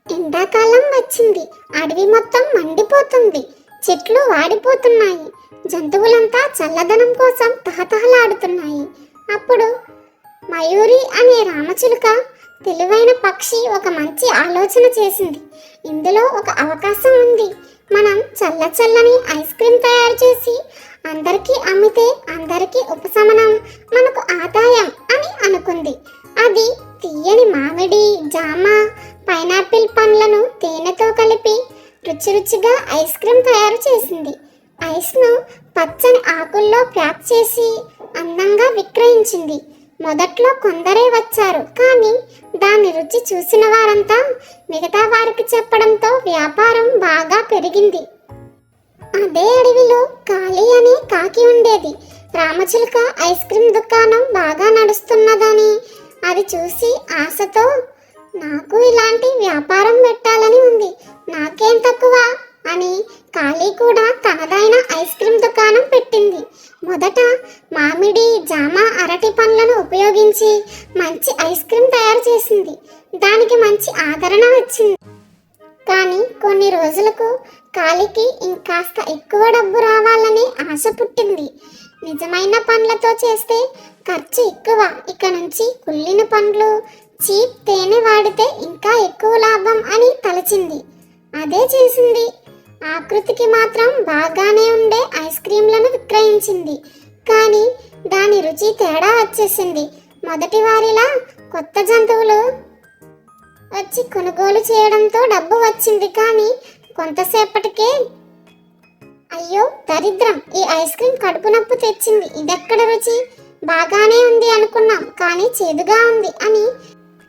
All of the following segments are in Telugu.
ఎండాకాలం వచ్చింది. అడవి మొత్తం మండిపోతుంది. చెట్లు వాడిపోతున్నాయి. జంతువులంతా చల్లదనం కోసం తహతహలాడుతున్నాయి. అప్పుడు మయూరి అనే రామచిలుక తెలివైన పక్షి ఒక మంచి ఆలోచన చేసింది. ఇందులో ఒక అవకాశం ఉంది. మనం చల్లని ఐస్ క్రీమ్ తయారు చేసి అందరికీ అమ్మితే అందరికీ ఉపశమనం, మనకు ఆదాయం అని అనుకుంది. అది తీయని మామిడి, జామ, పైనాపిల్ పండ్లను తేనెతో కలిపి రుచిగా ఐస్ క్రీమ్ తయారు చేసింది. ఐస్ను పచ్చని ఆకుల్లో ప్యాక్ చేసి అందంగా విక్రయించింది. మొదట్లో కొందరే వచ్చారు, కానీ దాని రుచి చూసిన వారంతా మిగతా వారికి చెప్పడంతో వ్యాపారం బాగా పెరిగింది. అదే అడవిలో కాళీ అనే కాకి ఉండేది. రామచిలుక ఐస్ క్రీమ్ దుకాణం బాగా నడుస్తున్నదని అది చూసి ఆశతో, నాకు ఇలాంటి వ్యాపారం పెట్టాలని ఉంది, నాకేం తక్కువ అని కాళీ కూడా తనదైన ఐస్ క్రీమ్ దుకాణం పెట్టింది. మొదట మామిడి, జామ, అరటి పండ్లను ఉపయోగించి మంచి ఐస్ క్రీమ్ తయారు చేసింది. దానికి మంచి ఆదరణ వచ్చింది. కానీ కొన్ని రోజులకు కాళీకి ఇంకాస్త ఎక్కువ డబ్బు రావాలని ఆశ పుట్టింది. నిజమైన పండ్లతో చేస్తే ఖర్చు ఎక్కువ, ఇక నుంచి కుళ్ళిన పండ్లు, చీప్ తేనె వాడితే ఇంకా ఎక్కువ లాభం అని తలచింది. అదే చేసింది. ఆకృతికి మాత్రం బాగానే ఉండే ఐస్ క్రీంలను విక్రయించింది. కానీ దాని రుచి తేడా వచ్చేసింది. మొదటి వారిలా కొత్త జంతువులు వచ్చి కొనుగోలు చేయడంతో డబ్బు వచ్చింది. కానీ కొంతసేపటికే, అయ్యో దరిద్రం, ఈ ఐస్ క్రీమ్ కడుపు నొప్పి తెచ్చింది, ఇదెక్కడ రుచి, బాగానే ఉంది అనుకున్నాం కానీ చేదుగా ఉంది అని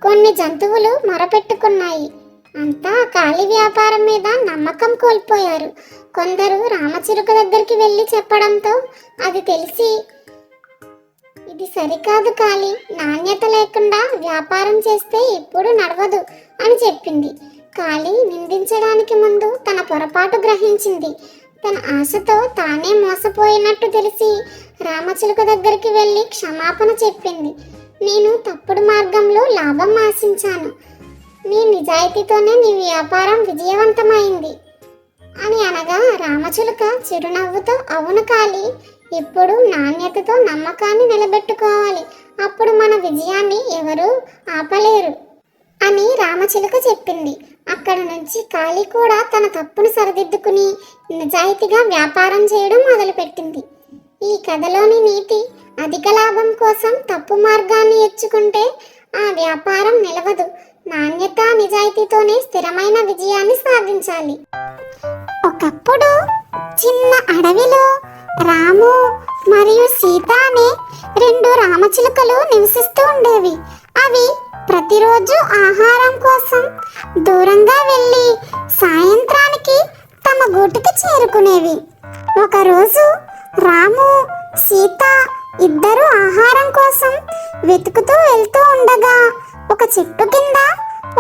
కొన్ని జంతువులు మొరపెట్టుకున్నాయి. అంతా కాళీ వ్యాపారం మీద నమ్మకం కోల్పోయారు. కొందరు రామచిలుక దగ్గరికి వెళ్ళి చెప్పడంతో అది తెలిసి, ఇది సరికాదు కాళీ, నాణ్యత లేకుండా వ్యాపారం చేస్తే ఇప్పుడు నడవదు అని చెప్పింది. కాళీ నిందించడానికి ముందు తన పొరపాటు గ్రహించింది. తన ఆశతో తానే మోసపోయినట్టు తెలిసి రామచిలుక దగ్గరికి వెళ్ళి క్షమాపణ చెప్పింది. నేను తప్పుడు మార్గంలో లాభం ఆశించాను, నీ నిజాయితీతోనే నీ వ్యాపారం విజయవంతమైంది అని అనగా రామచిలుక చిరునవ్వుతో, అవును కాళీ, ఇప్పుడు నాణ్యతతో నమ్మకాన్ని నిలబెట్టుకోవాలి, అప్పుడు మన విజయాన్ని ఎవరూ ఆపలేరు అని రామచిలుక చెప్పింది. అక్కడ నుంచి కాళీ కూడా తన తప్పును సరిదిద్దుకుని నిజాయితీగా వ్యాపారం చేయడం మొదలుపెట్టింది. ఈ కథలోని నీతి, అధిక లాభం కోసం తప్పు మార్గాన్ని ఎంచుకుంటే ఆ వ్యాపారం నిలవదు. నాణ్యత, నిజాయితీతోనే స్థిరమైన విజయాన్ని సాధించాలి. ఒకప్పుడు చిన్న అడవిలో రాము మరియు సీత అనే రెండు రామచిలుకలు నివసిస్తూ ఉండేవి. అవి ప్రతిరోజు ఆహారం కోసం దూరంగా వెళ్ళి సాయంత్రానికి తమ గూటికి చేరుకునేవి. ఒకరోజు రాము, సీత ఇద్దరు ఆహారం కోసం వెతుకుతూ వెళ్తూ ఉండగా ఒక చెట్టు కింద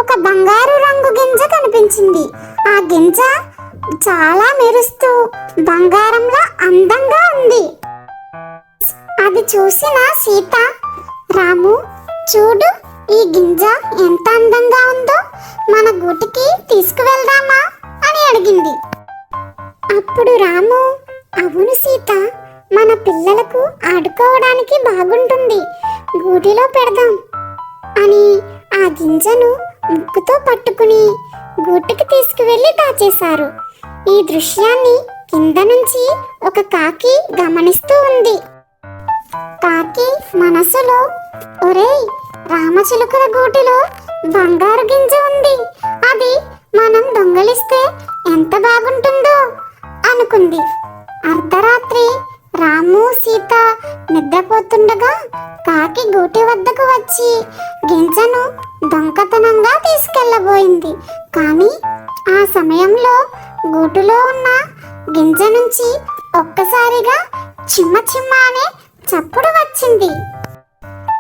ఒక బంగారు రంగు గింజ కనిపించింది. ఆ గింజ చాలా మెరుస్తూ బంగారంలా అందంగా ఉంది. అది చూసిన సీత, రాము చూడు, ఈ గింజ ఎంత అందంగా ఉందో, మన గూటికి తీసుకువెళ్దామా అని అడిగింది. అప్పుడు రాము, అవును సీత, మన పిల్లలకు ఆడుకోవడానికి బాగుంటుంది, గూటిలో పెడదాం అని ఆ గింజను ముక్కుతో పట్టుకుని గూటికి తీసుకువెళ్ళి దాచేశారు. ఈ దృశ్యాన్ని కింద నుంచి ఒక కాకి గమనిస్తూ ఉంది. కాకి మనసులో, ఒరేయ్, రామచిలుకల గూటిలో బంగారు గింజ ఉంది, అది మనం దొంగలిస్తే ఎంత బాగుంటుందో అనుకుంది. అర్ధరాత్రి రాము, సీత నిద్రపోతుండగా కాకి గూటి వద్దకు వచ్చి గింజను దొంగతనంగా తీసుకెళ్ళబోయింది. కానీ ఆ సమయంలో గూటులో ఉన్న గింజ నుంచి ఒక్కసారిగా చిమ్మ చిమ్మ అనే చప్పుడు వచ్చింది.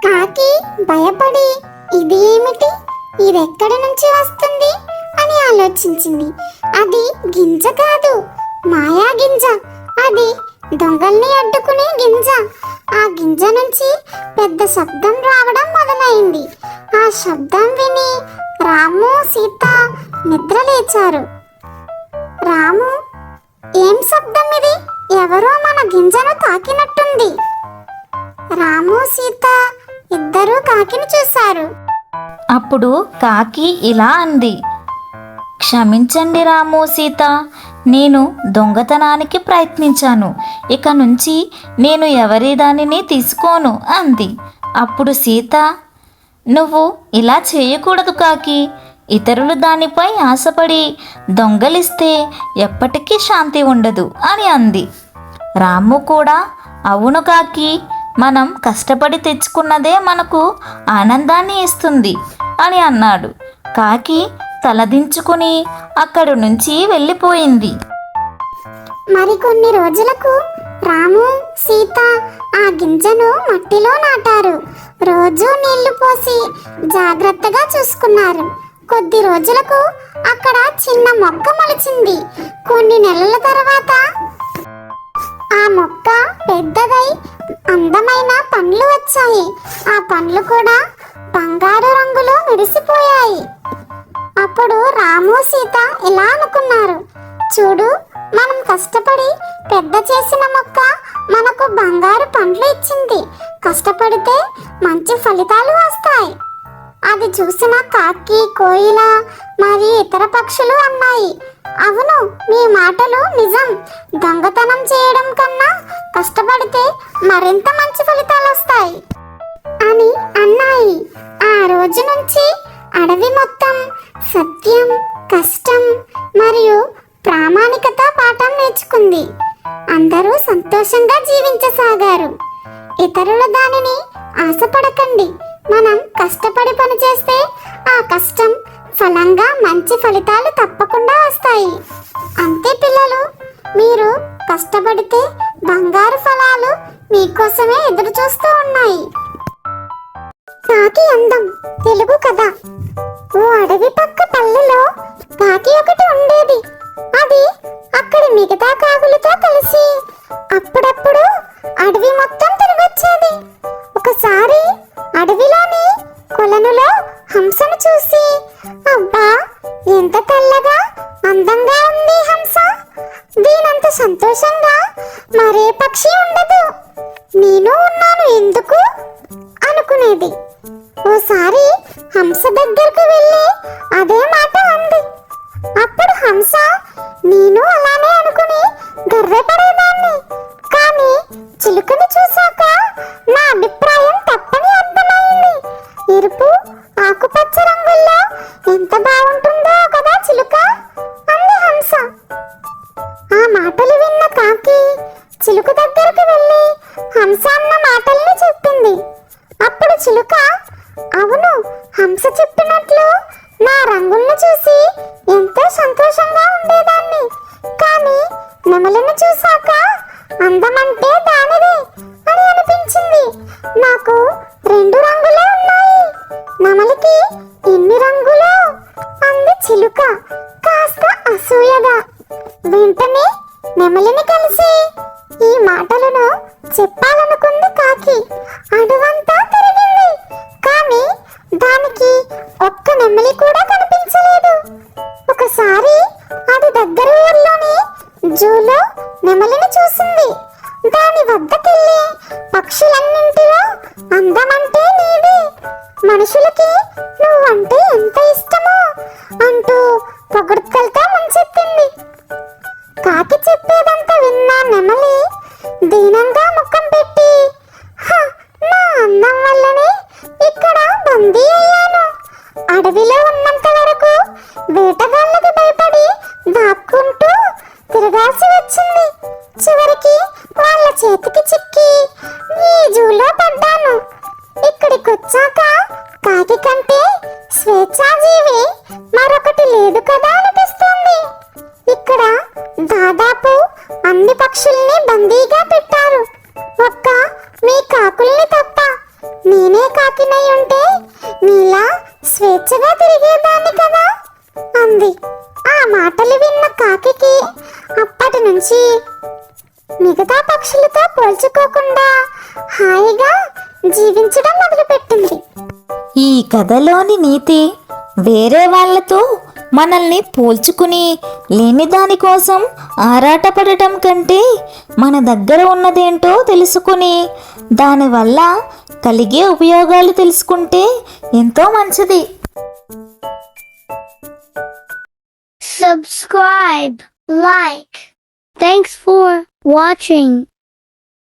కాకి భయపడి, ఇది ఏమిటి, ఇదెక్కడి నుంచి వస్తుంది అని ఆలోచించింది. అది గింజ కాదు, మాయా గింజ. అది దొంగల్ని అడ్డుకునే గింజ. ఆ గింజ నుంచి పెద్ద శబ్దం రావడం మొదలైంది. ఆ శబ్దం విని రాము సీత నిద్ర లేచారు. రాము, ఏం శబ్దం ఇది? ఎవరో మన గింజను తాకినట్టుంది. రాము సీత ఇద్దరూ కాకిని చూశారు. అప్పుడు కాకి ఇలా అంది, క్షమించండి రాము సీత, నేను దొంగతనానికి ప్రయత్నించాను. ఇక నుంచి నేను ఎవరి దానిని తీసుకోను అంది. అప్పుడు సీత, నువ్వు ఇలా చేయకూడదు కాకి. ఇతరులు దానిపై ఆశపడి దొంగలిస్తే ఎప్పటికీ శాంతి ఉండదు అని అంది. రాము కూడా, అవును కాకి, మనం కష్టపడి తెచ్చుకున్నదే మనకు ఆనందాన్ని ఇస్తుంది అని అన్నాడు. కాకి తలదించుకుని అక్కడి నుంచి వెళ్ళిపోయింది. మరికొన్ని రోజులకు రాము సీత ఆ గింజను మట్టిలో నాటారు. రోజు నీళ్లు పోసి జాగ్రత్తగా చూసుకున్నారు. కొద్ది రోజులకు అక్కడ చిన్న మొక్క మొలిచింది. కొన్ని నెలల తర్వాత ఆ మొక్క పెద్దదై అందమైన పండ్లు వచ్చాయి. ఆ పండ్లు కూడా బంగారు రంగులో మెరిసిపోయాయి. అప్పుడు రాము సీత ఇలా అనుకున్నారు, చూడు, మనం కష్టపడి పెద్ద చేసిన మొక్క మనకు బంగారు పండ్లు ఇచ్చింది. కష్టపడితే మంచి ఫలితాలు వస్తాయి. అది చూసిన కాకి, కోయిల మరియు ఇతర పక్షులు అన్నాయి, అవును, మీ మాటలు నిజం. దొంగతనం చేయడం కన్నా కష్టపడితే మరింత మంచి ఫలితాలు వస్తాయి అని అన్నాయి. ఆ రోజు నుంచి అడవి మొత్తం సత్యం, కష్టం మరియు ప్రామాణికత పాఠం నేర్చుకుంది. అందరూ సంతోషంగా జీవించసాగారు. ఇతరుల దానిని ఆశపడకండి. మనం కష్టపడి పనిచేస్తే ఆ కష్టం ఫలంగా మంచి ఫలితాలు తప్పకుండా వస్తాయి. అంతే పిల్లలు, మీరు కష్టపడితే బంగారు ఫలాలు మీకోసమే ఎదురు చూస్తూ ఉన్నాయి. కాకి అందం తెలుగు కథ. ఓ అడవి పక్క పల్లెలో కాకి ఒకటి ఉండేది. అది అక్కడి మిగతా కాకులతో కలిసి అప్పుడప్పుడు అడవి మొత్తం తిరిగొచ్చేది. ఒకసారి అడవిలోని కొలనులో హంసను చూసి, అబ్బా, ఎంత తెల్లగా అందంగా ఉంది హంస, దీనంత సంతోషంగా మరే పక్షి ఉండదు, నేను ఉన్నాను ఎందుకు అనుకునేది. ఓసారి హంస దగ్గరకు వెళ్ళి అదే మాట అంది. అప్పుడు హంస, నేను అలానే అనుకుని గర్వపడేదాన్ని, కానీ చిలుకని చూశాక నా అభిప్రాయం తప్పని అర్థమైంది. ఎరుపు, ఆకుపచ్చ రంగుల్లో ఎంత బాగుంటుందో కదా చిలుక అంది హంస. ఆ మాటలు విన్న కాకి చిలుక దగ్గరకు వెళ్ళి హంస అన్న మాటల్ని చెప్పింది. అప్పుడు చిలుక, అవును, హంస చెప్పినట్లు నా రంగులను చూసి ఎంతో సంతోషంగా ఉండేదాన్ని, కానీ నెమలిని చూశాక అందమంటే దానిదే అని అనిపించింది. నాకు 2 రంగులే ఉన్నాయి, నెమలికి ఎన్ని రంగులో అంది చిలుక కాస్త అసూయగా. వెంటనే నెమలిని కలిసి ఈ మాటలను చెప్పాలనుకుంది కాకి. అడవంతా తిరిగింది, కానీ దానికి ఒక్క నెమలి కూడా కనిపించలేదు. ఒకసారి అది దగ్గర ఊర్లోని జూలో నెమలిని చూసింది. దాని వద్దకెళ్ళి పక్షులన్నింటిలో అందమంటే నీదే, మనుషులకి నువ్వంటే ఎంత ఇష్టమో అంటూ పొగడ్తలతో ముంచెత్తింది. కాకి చెప్పేదంతా విన్న నెమలి దీనంగా ముఖం పెట్టి, నా అందం వల్లనే ఇక్కడ బందీ అయ్యాను. అడవిలో ఉన్నంత వరకు వేటగాళ్ళకి భయపడి దాక్కుంటూ తిరగాల్సి వచ్చింది. చివరికి వాళ్ళ చేతికి చిక్కి ఈ జూలో పడ్డాను. ఇక్కడికి వచ్చాక కాకి కంటే స్వేచ్ఛాజీవి మరొకటి లేదు కదా అనిపిస్తుంది. ఇక్కడ దాదాపు అన్ని పక్షుల్ని బందీగా పెట్టారు, ఒక్క మీ కాకుల్ని తప్ప. నేనే కాకినై ఉంటే నీలా స్వేచ్ఛగా తిరిగేదాన్ని కదా అంది. ఆ మాటలు విన్న కాకి అప్పటి నుంచి మిగతా పక్షులతో పోల్చుకోకుండా హాయిగా జీవించడం మొదలుపెట్టింది. ఈ కథలోని నీతి వేరే వాళ్ళతో మనల్ని పోల్చుకుని లేని దానికోసం ఆరాటపడటం కంటే మన దగ్గర ఉన్నదేంటో తెలుసుకుని దానివల్ల కలిగే ఉపయోగాలు తెలుసుకుంటే ఎంతో మంచిది. Subscribe, like. Thanks for watching.